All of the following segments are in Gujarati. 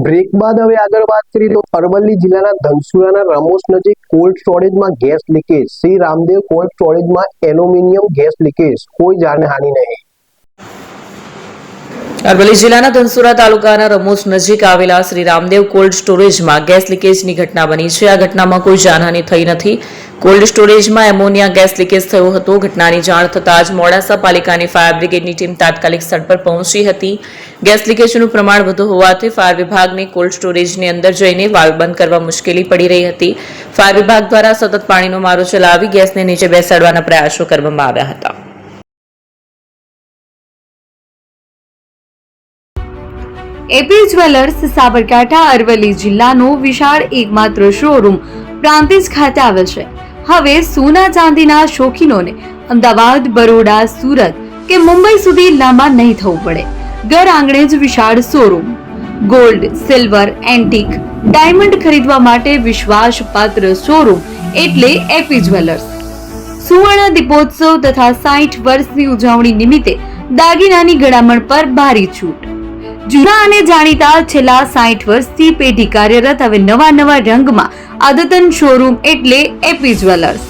બ્રેક બાદ હવે આગળ વાત કરીએ તો અરવલ્લી જિલ્લાના ધનસુરાના રમોસ નજીક કોલ્ડ સ્ટોરેજમાં gas leakage. Shri Ramdev cold સ્ટોરેજમાં એલ્યુમિનિયમ ગેસ લીકેજ, કોઈ જાનહાનિ નહીં. અરવલ્લી જિલ્લાના ધનસુરા તાલુકાના રમોસ નજીક આવેલા શ્રી રામદેવ કોલ્ડ સ્ટોરેજમાં ગેસ લીકેજની ઘટના બની છે. આ ઘટનામાં કોઈ જાનહાનિ થઈ નથી. કોલ્ડ સ્ટોરેજમાં એમોનિયા ગેસ લીકેજ થયો હતો. ઘટનાની જાણ થતાં જ મોડાસા પાલિકાની ફાયર બ્રિગેડની ટીમ તાત્કાલિક સ્થળ પર પહોંચી હતી. ગેસ લીકેજનું પ્રમાણ વધુ હોવાથી ફાયર વિભાગને કોલ્ડ સ્ટોરેજની અંદર જઈને વાલ્વ બંધ કરવા મુશ્કેલી પડી રહી હતી. ફાયર વિભાગ દ્વારા સતત પાણીનો મારો ચલાવી ગેસને નીચે બેસાડવાના પ્રયાસો કરવામાં આવ્યા હતા. એપી જ્વેલર્સ સાબરકાંઠા અરવલ્લી જિલ્લાનો વિશાળ એકમાત્ર શોરૂમ પ્રાંતિજ ખાતે આવેલ છે. હવે સોના ચાંદીના શોખીનોને અમદાવાદ, બરોડા, સુરત કે મુંબઈ સુધી લાંબા નહીં થવું પડે. ઘર આંગણે જ વિશાળ showroom. Gold, silver, antique, diamond ખરીદવા માટે વિશ્વાસપાત્ર શોરૂમ એટલે એપી જ્વેલર્સ. સુવર્ણ દીપોત્સવ તથા 60 વર્ષની ઉજવણી નિમિત્તે દાગીનાની ગળામણ પર ભારી છૂટ. જૂના અને જાણીતા છેલ્લા 60 વર્ષથી પેઢી કાર્યરત હવે નવા રંગમાં અદ્યતન શોરૂમ એટલે એપી જ્વેલર્સ.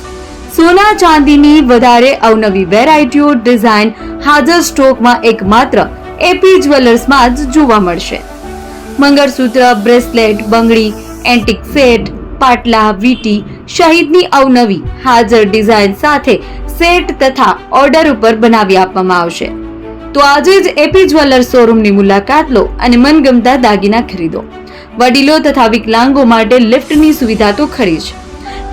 સોના ચાંદીની વધારે અવનવી વેરાયટીઓ, ડિઝાઇન હાજર સ્ટોકમાં એકમાત્ર એપી જ્વેલર્સમાં જ જોવા મળશે. મંગળસૂત્ર, બ્રેસલેટ, બંગડી, એન્ટિક સેટ, પાટલા, વીટી સહિતની અવનવી હાજર ડિઝાઇન સાથે સેટ તથા ઓર્ડર ઉપર બનાવી આપવામાં આવશે. તો આજે જ એપી જ્વેલર્સ શોરૂમની મુલાકાત લો અને મનગમતા દાગીના ખરીદો. વડીલો તથા વિકલાંગો માટે લિફ્ટની સુવિધા તો ખરી જ.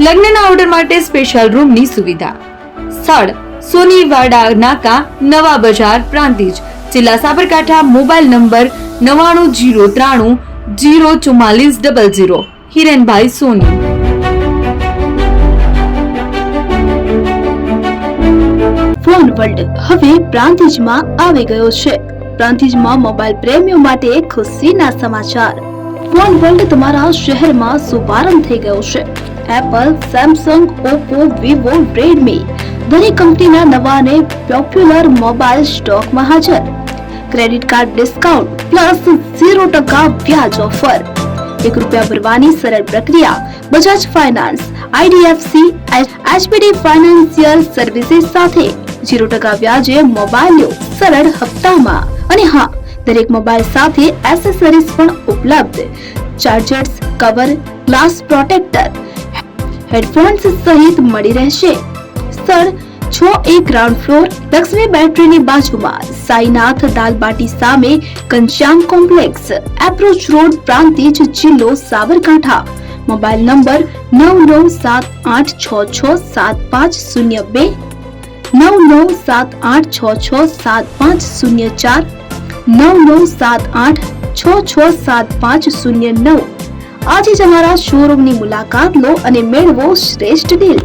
લગ્નના ઓર્ડર માટે સ્પેશિયલ રૂમની સુવિધા. સ્થળ સોનીવાડા નાકા, નવા બજાર, પ્રાંતિજ, જિલ્લા Sabarkantha. Mobile number 9903 04400. Hirenbhai Soni. Phone world હવે પ્રાંતિજમાં આવી ગયો છે. પ્રાંતિજમાં મોબાઈલ પ્રેમીઓ માટે ખુશીના સમાચાર. ફોન વર્લ્ડ તમારા શહેરમાં શુભારંભ થઈ ગયો છે. Apple, Samsung, Oppo, Vivo, Redmi દરેક કંપનીના નવા અને પોપ્યુલર મોબાઈલ સ્ટોકમાં હાજર. ક્રેડિટ કાર્ડ ડિસ્કાઉન્ટ પ્લસ 0% વ્યાજ ઓફર. ₹1 ભરવાની સરળ પ્રક્રિયા. Bajaj finance, IDFC, HPD financial services સાથે 0% વ્યાજે મોબાઈલ લો સરળ હપ્તામાં. અને હા, દરેક મોબાઈલ સાથે એસેસરીઝ પણ ઉપલબ્ધ. Chargers, cover, glass protractor, headphones સહિત મળી રહેશે. સ્થળ 6A ગ્રાઉન્ડ ફ્લોર, લક્ષ્મી બેટરીની બાજુમાં, સાઈનાથ દાલબાટી સામે, Ghanshyam complex, approach road, Prantij, જિલ્લો સાબરકાંઠા. Mobile number 9978667502, 9978667504, 9978667509. આજે જ અમારા શોરૂમની મુલાકાત લો અને મેળવો શ્રેષ્ઠ ડીલ.